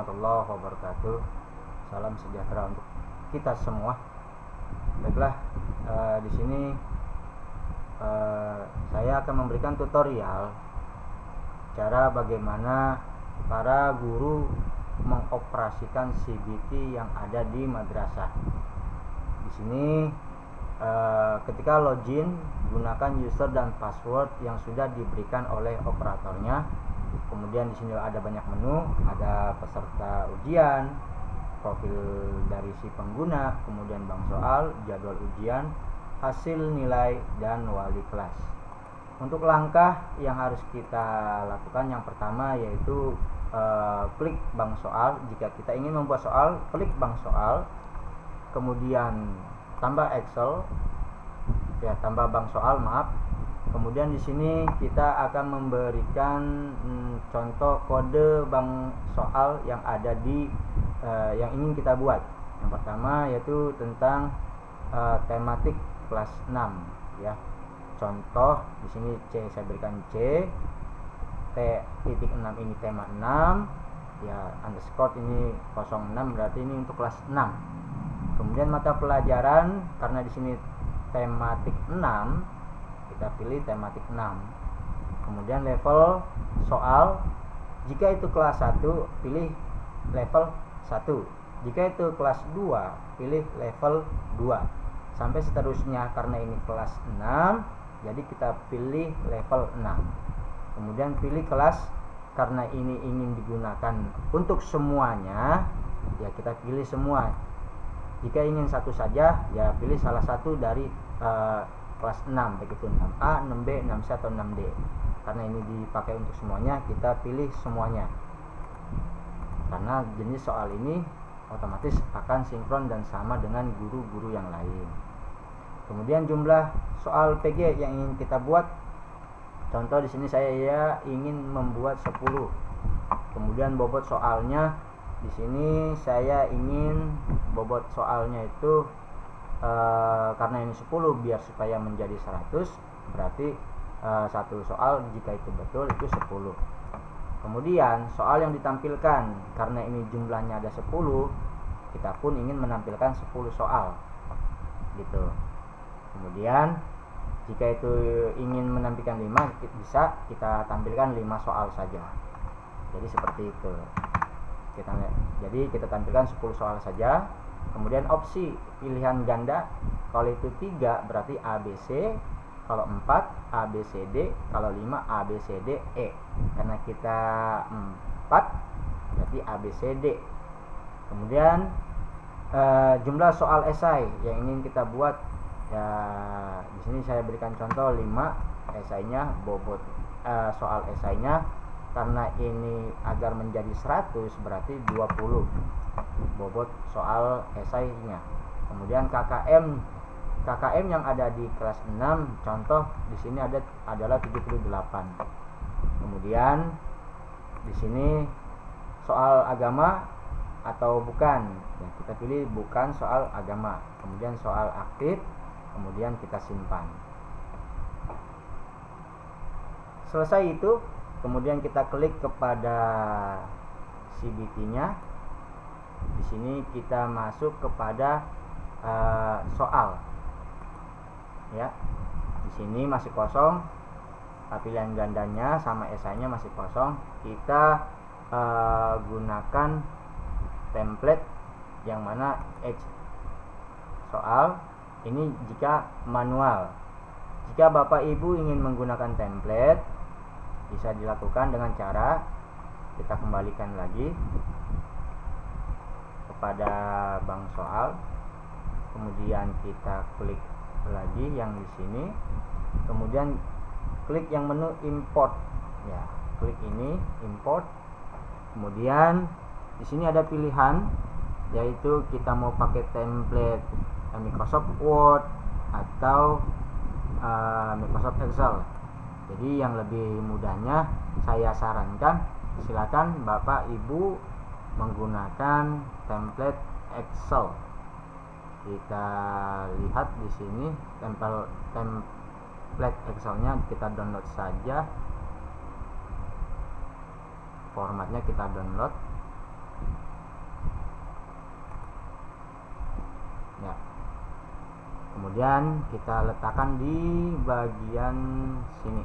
warahmatullahi wabarakatuh. Salam sejahtera untuk kita semua. Baiklah, di sini saya akan memberikan tutorial cara bagaimana para guru mengoperasikan CBT yang ada di madrasah. Di sini ketika login, gunakan user dan password yang sudah diberikan oleh operatornya. Kemudian di sini ada banyak menu, ada peserta ujian, profil dari si pengguna, kemudian bank soal, jadwal ujian, hasil nilai, dan wali kelas. Untuk langkah yang harus kita lakukan, yang pertama yaitu klik bank soal. Jika kita ingin membuat soal, klik bank soal, kemudian tambah Excel, tambah bank soal, Kemudian di sini kita akan memberikan contoh kode bank soal yang ada di yang ingin kita buat. Yang pertama yaitu tentang tematik kelas 6 ya. Contoh di sini saya berikan C, T.6 ini tema 6 ya, underscore ini 06 berarti ini untuk kelas 6. Kemudian mata pelajaran, karena di sini tematik 6, kita pilih tematik 6. Kemudian level soal, jika itu kelas 1 pilih level 1, jika itu kelas 2 pilih level 2, sampai seterusnya. Karena ini kelas 6, jadi kita pilih level 6. Kemudian pilih kelas, karena ini ingin digunakan untuk semuanya ya, kita pilih semua. Jika ingin satu saja ya pilih salah satu dari kelas 6, baik itu 6A, 6B, 6C atau 6D. Karena ini dipakai untuk semuanya, kita pilih semuanya. Karena jenis soal ini otomatis akan sinkron dan sama dengan guru-guru yang lain. Kemudian jumlah soal PG yang ingin kita buat. Contoh di sini saya ingin membuat 10. Kemudian bobot soalnya di sini saya ingin bobot soalnya itu karena ini 10, biar supaya menjadi 100, berarti satu soal jika itu betul itu 10. Kemudian soal yang ditampilkan, karena ini jumlahnya ada 10, kita pun ingin menampilkan 10 soal gitu. Kemudian jika itu ingin menampilkan 5, bisa kita tampilkan 5 soal saja. Jadi seperti itu. Jadi kita tampilkan 10 soal saja. Kemudian opsi pilihan ganda, kalau itu 3 berarti ABC, kalau 4 ABCD, kalau 5 ABCD E. Karena kita 4 berarti ABCD. Kemudian jumlah soal esai yang ingin kita buat ya, di sini saya berikan contoh 5 esainya, bobot soal esainya, karena ini agar menjadi 100 berarti 20 bobot soal esainya. Kemudian KKM yang ada di kelas 6, contoh di sini adalah 78. Kemudian di sini soal agama atau bukan, ya, kita pilih bukan soal agama. Kemudian soal aktif, kemudian kita simpan. Selesai itu, kemudian kita klik kepada CBT-nya. Di sini kita masuk kepada soal. Ya. Di sini masih kosong. Pilihan gandanya sama esainya masih kosong. Kita gunakan template yang mana soal ini jika manual. Jika Bapak Ibu ingin menggunakan template, bisa dilakukan dengan cara kita kembalikan lagi kepada bank soal, kemudian kita klik lagi yang di sini, kemudian klik yang menu import ya, klik ini import. Kemudian di sini ada pilihan, yaitu kita mau pakai template Microsoft Word atau Microsoft Excel. Jadi yang lebih mudahnya saya sarankan silakan Bapak Ibu menggunakan template Excel. Kita lihat di sini template Excelnya, kita download saja. Formatnya kita download. ya. Kemudian kita letakkan di bagian sini,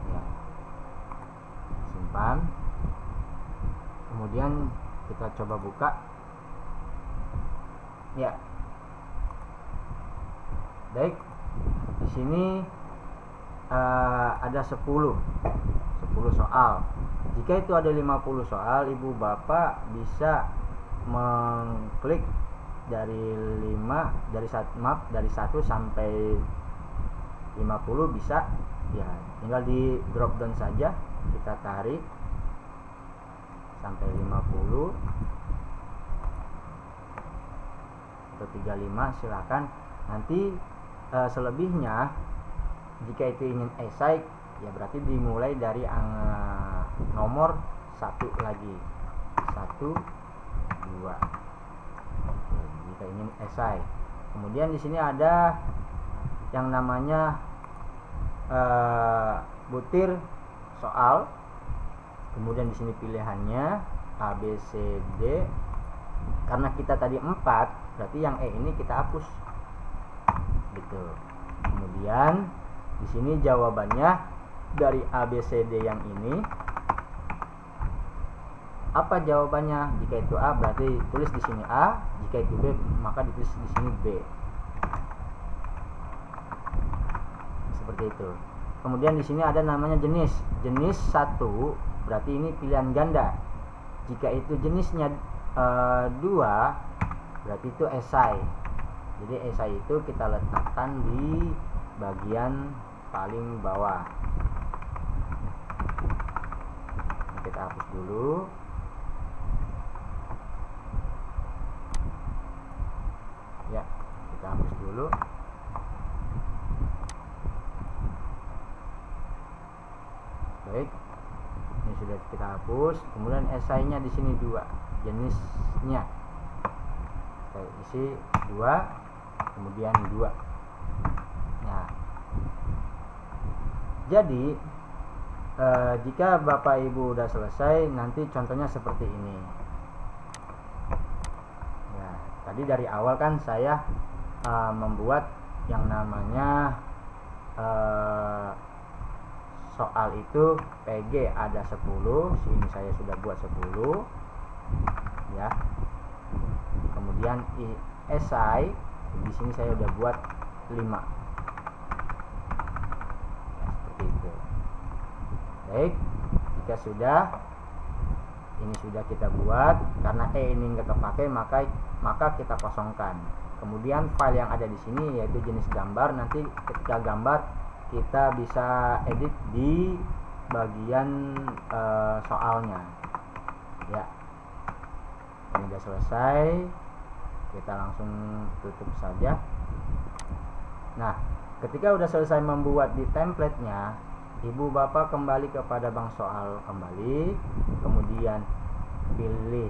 ya. Simpan. Kemudian kita coba buka, ya. Baik, di sini ada 10 soal. Jika itu ada 50 soal, ibu bapak bisa mengklik dari 1 sampai 50 bisa, ya. Tinggal di drop down saja, kita tarik sampai 50 atau 35, silakan. Nanti selebihnya jika itu ingin esai, ya berarti dimulai dari nomor 1 lagi, 1, 2. Jika ingin esai. Kemudian di sini ada yang namanya butir soal. Kemudian di sini pilihannya A, B, C, D. Karena kita tadi 4, berarti yang E ini kita hapus, gitu. Kemudian di sini jawabannya dari A, B, C, D yang ini. Apa jawabannya? Jika itu A, berarti tulis di sini A. Jika itu B, maka ditulis di sini B. Seperti itu. Kemudian di sini ada namanya jenis. Jenis 1 berarti ini pilihan ganda. Jika itu jenisnya 2, berarti itu esai. Jadi esai itu kita letakkan di bagian paling bawah. Kita hapus dulu. Ya, kita hapus dulu. Baik, ini sudah kita hapus. Kemudian esainya di sini 2, jenisnya kita isi 2, kemudian 2. Nah, jadi jika bapak ibu udah selesai, nanti contohnya seperti ini. Ya, tadi dari awal kan saya membuat yang namanya soal itu PG ada 10. Sini saya sudah buat 10, ya. Kemudian esai di sini saya udah buat 5. Ya, seperti itu. Baik, jika ini sudah kita buat, karena E ini nggak kepake, maka kita kosongkan. Kemudian file yang ada di sini yaitu jenis gambar. Nanti ketika gambar kita bisa edit di bagian soalnya, ya. Ini sudah selesai, kita langsung tutup saja. Nah, ketika sudah selesai membuat di template-nya, ibu bapak kembali kepada bank soal kembali, kemudian pilih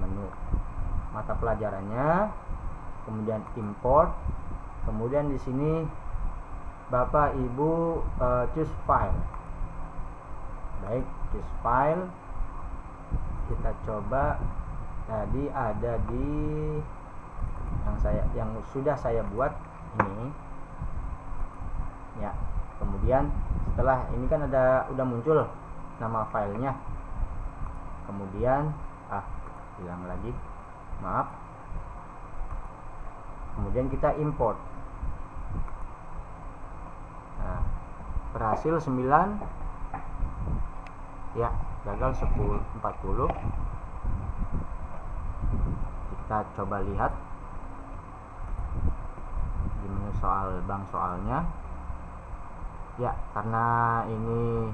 menu mata pelajarannya, kemudian import, kemudian di sini bapak ibu choose file. Baik, choose file. Kita coba, tadi ada di yang sudah saya buat ini, ya. Kemudian setelah ini kan udah muncul nama filenya. Kemudian hilang lagi, maaf. Kemudian kita import. Nah, berhasil 9, ya, gagal 40. Kita coba lihat di menu soal bank soalnya. Ya, karena ini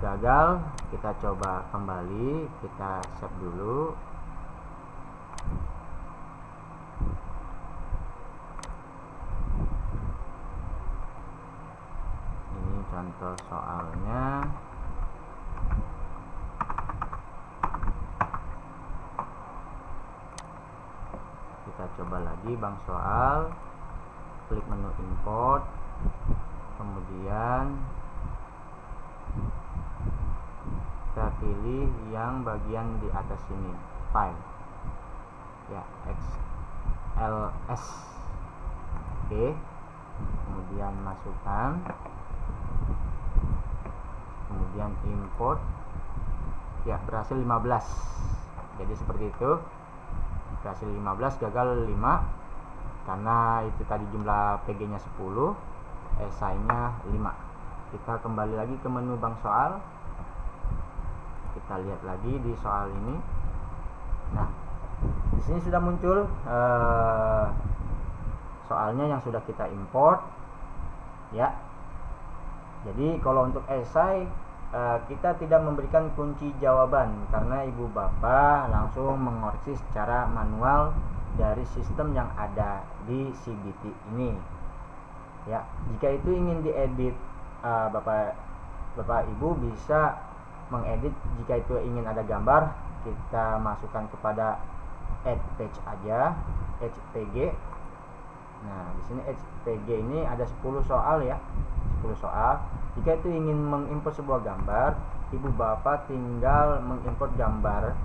gagal, kita coba kembali, kita save dulu. Ini contoh soalnya. Kita coba lagi bank soal, klik menu import, kemudian kita pilih yang bagian di atas sini, file. ya, XLS. Oke, kemudian masukkan, kemudian import, ya berhasil 15. Jadi seperti itu, berhasil 15, gagal 5 karena itu tadi jumlah PG nya 10, esai nya 5. Kita kembali lagi ke menu bank soal, kita lihat lagi di soal ini. Nah, di sini sudah muncul soalnya yang sudah kita import, ya. Jadi kalau untuk esai kita tidak memberikan kunci jawaban karena ibu bapak langsung mengoreksi secara manual dari sistem yang ada di CBT ini, ya. Jika itu ingin diedit, bapak ibu bisa mengedit. Jika itu ingin ada gambar, kita masukkan kepada add page aja, add PG. Nah, di sini add PG ini ada 10 soal, ya, 10 soal. Jika itu ingin mengimport sebuah gambar, ibu bapak tinggal mengimport gambar,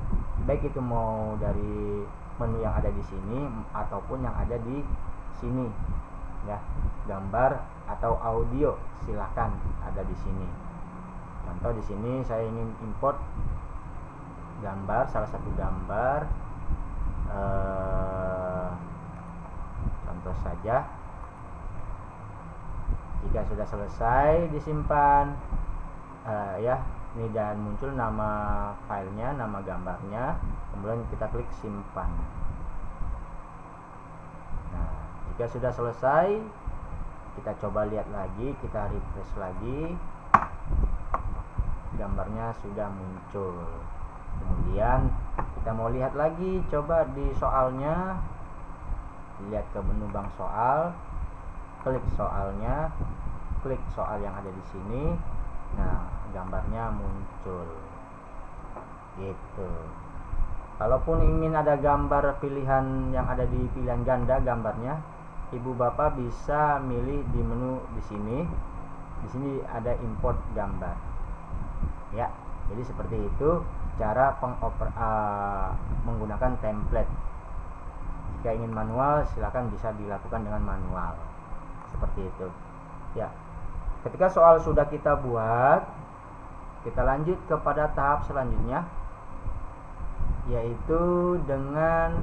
baik itu mau dari menu yang ada di sini ataupun yang ada di sini, ya. Gambar atau audio silahkan ada di sini. Contoh di sini saya ingin import gambar, salah satu gambar, contoh saja. Jika sudah selesai disimpan, ya, ini dan muncul nama filenya, nama gambarnya, kemudian kita klik simpan. Nah, jika sudah selesai, kita coba lihat lagi, kita refresh lagi, gambarnya sudah muncul. Kemudian kita mau lihat lagi, coba di soalnya, lihat ke menu bank soal, klik soalnya, klik soal yang ada di sini. Nah, gambarnya muncul gitu. Kalaupun ingin ada gambar pilihan yang ada di pilihan ganda gambarnya, ibu bapak bisa milih di menu di sini. Di sini ada import gambar, ya. Jadi seperti itu cara menggunakan template. Jika ingin manual, silakan bisa dilakukan dengan manual. Seperti itu, ya. Ketika soal sudah kita buat, kita lanjut kepada tahap selanjutnya, yaitu dengan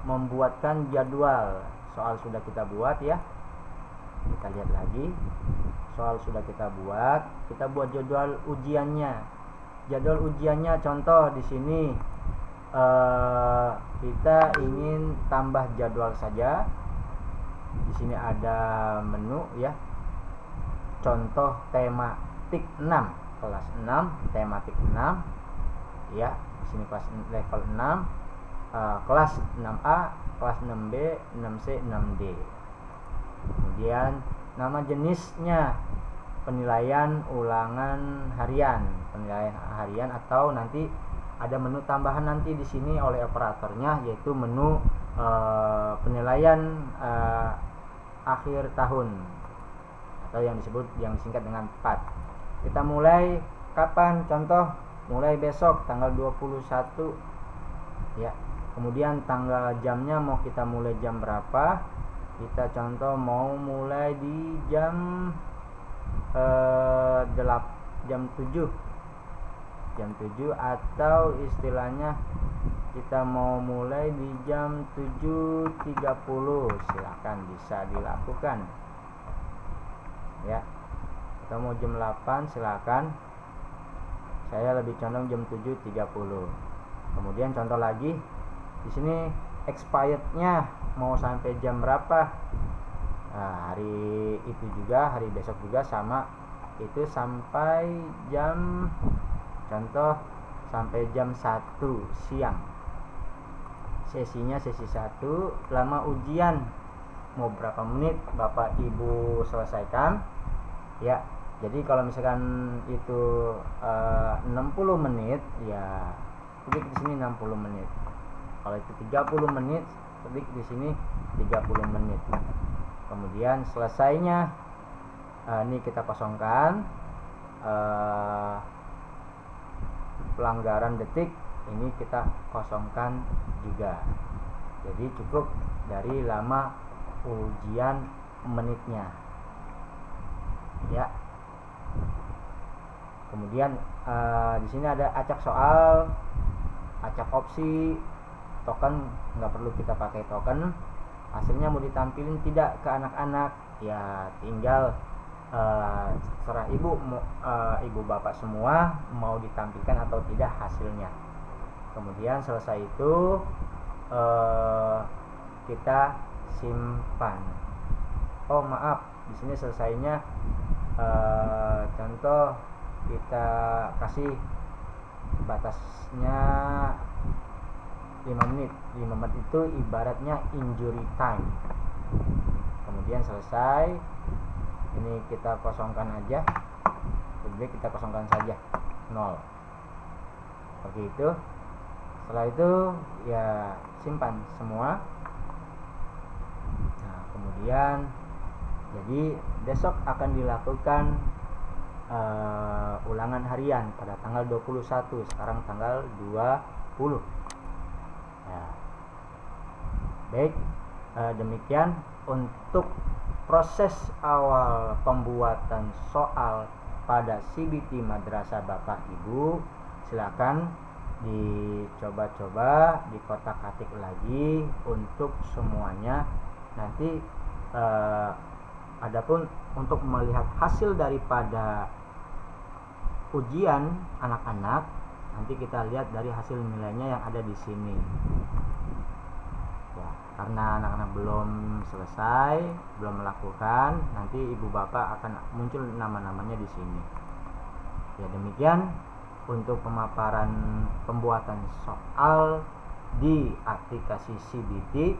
membuatkan jadwal. Soal sudah kita buat, ya. Kita lihat lagi, soal sudah kita buat jadwal ujiannya. Jadwal ujiannya contoh di sini, kita ingin tambah jadwal saja. Di sini ada menu, ya. Contoh tematik 6, kelas 6, tematik 6, ya. Di sini kelas level 6, kelas 6A, kelas 6B, 6C, 6D. Kemudian nama jenisnya penilaian ulangan harian, atau nanti ada menu tambahan nanti di sini oleh operatornya, yaitu menu penilaian akhir tahun, atau yang disingkat dengan PAT. Kita mulai kapan? Contoh mulai besok tanggal 21, ya. Kemudian tanggal jamnya mau kita mulai jam berapa? Kita contoh mau mulai di jam 7, atau istilahnya kita mau mulai di jam 7.30, silakan bisa dilakukan, ya. Kita mau jam 8, silakan. Saya lebih condong jam 7.30. Kemudian contoh lagi di sini expirednya mau sampai jam berapa? Nah, hari itu juga, hari besok juga sama, itu sampai jam, contoh sampai jam 1 siang. Sesinya sesi 1, lama ujian mau berapa menit Bapak Ibu selesaikan, ya. Jadi kalau misalkan itu 60 menit, ya klik di sini 60 menit. Kalau itu 30 menit, klik di sini 30 menit. Kemudian selesainya, ini kita kosongkan, pelanggaran detik ini kita kosongkan juga. Jadi cukup dari lama ujian menitnya. Ya. Kemudian di sini ada acak soal, acak opsi, token nggak perlu kita pakai token. Hasilnya mau ditampilin tidak ke anak-anak, ya tinggal serah ibu bapak semua mau ditampilkan atau tidak hasilnya. Kemudian selesai itu kita simpan. Oh maaf, di sini selesainya contoh kita kasih batasnya 5 menit. 5 menit itu ibaratnya injury time. Kemudian selesai, ini kita kosongkan aja, lebih kita kosongkan saja 0 seperti itu. Setelah itu ya simpan semua. Nah kemudian jadi besok akan dilakukan ulangan harian pada tanggal 21, sekarang tanggal 20 ya. Baik, demikian untuk proses awal pembuatan soal pada CBT Madrasah Bapak Ibu. Silakan dicoba-coba, dikotak-katik lagi untuk semuanya. Nanti adapun untuk melihat hasil daripada ujian anak-anak, nanti kita lihat dari hasil nilainya yang ada di sini. Ya, karena anak-anak belum selesai, belum melakukan, nanti ibu bapak akan muncul nama-namanya di sini. Ya demikian untuk pemaparan pembuatan soal di aplikasi CBT.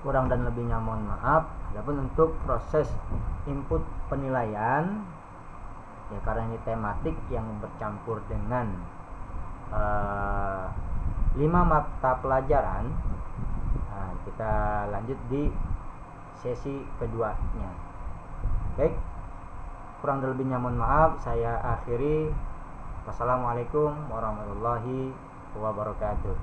Kurang dan lebihnya mohon maaf. Adapun untuk proses input penilaian, ya karena ini tematik yang bercampur dengan 5 mata pelajaran, nah, kita lanjut di sesi keduanya. Baik, kurang dan lebihnya mohon maaf. Saya akhiri. Wassalamualaikum warahmatullahi wabarakatuh.